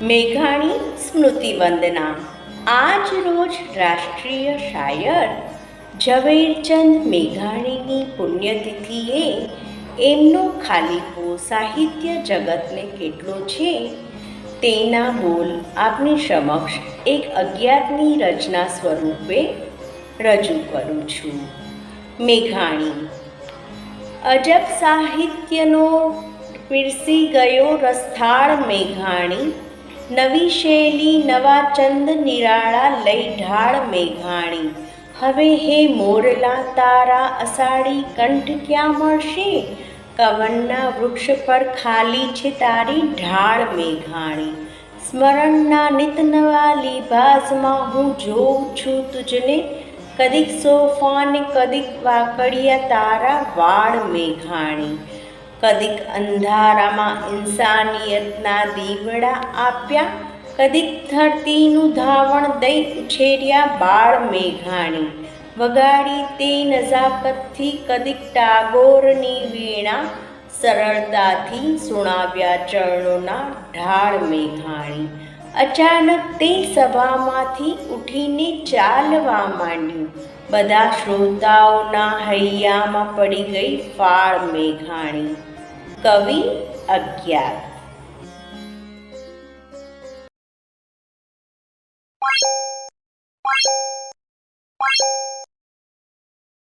મેઘાણી સ્મૃતિ વંદના. આજ રોજ રાષ્ટ્રીય શાયર ઝવેરચંદ મેઘાણીની પુણ્યતિથિએ એમનો ખાલીપો સાહિત્ય જગતને કેટલો છે તેના બોલ આપની સમક્ષ એક અજ્ઞાતની રચના સ્વરૂપે રજૂ કરું છું. મેઘાણી. અજબ સાહિત્યનો પીરસી ગયો રસથાળ મેઘાણી, નવી શૈલી નવા ચંદ નિરાળા લઈ ઢાળ મેઘાણી. હવે હે મોરલા તારા અષાઢી કંઠ ક્યાં મળશે, કવનના વૃક્ષ પર ખાલી છે તારી ઢાળ મેઘાણી. સ્મરણના નિત નવા લિબાસમાં હું જોઉં છું તુજને, કદીક સોફાને કદીક વાકડિયા તારા વાળ મેઘાણી. કદીક અંધારામાં ઇન્સાનિયતના દીવડા આપ્યા, કદીક ધરતીનું ધાવણ દઈ ઉછેર્યા બાળ મેઘાણી. વગાડી તે નજાકતથી કદીક ટાગોરની વીણા, સરળતાથી સુણાવ્યા ચરણોના ઢાળ મેઘાણી. અચાનક તે સભામાંથી ઉઠીને ચાલવા માંડ્યું, બધા શ્રોતાઓના હૈયામાં પડી ગઈ ફાળ મેઘાણી. કવિ અજ્ઞાત.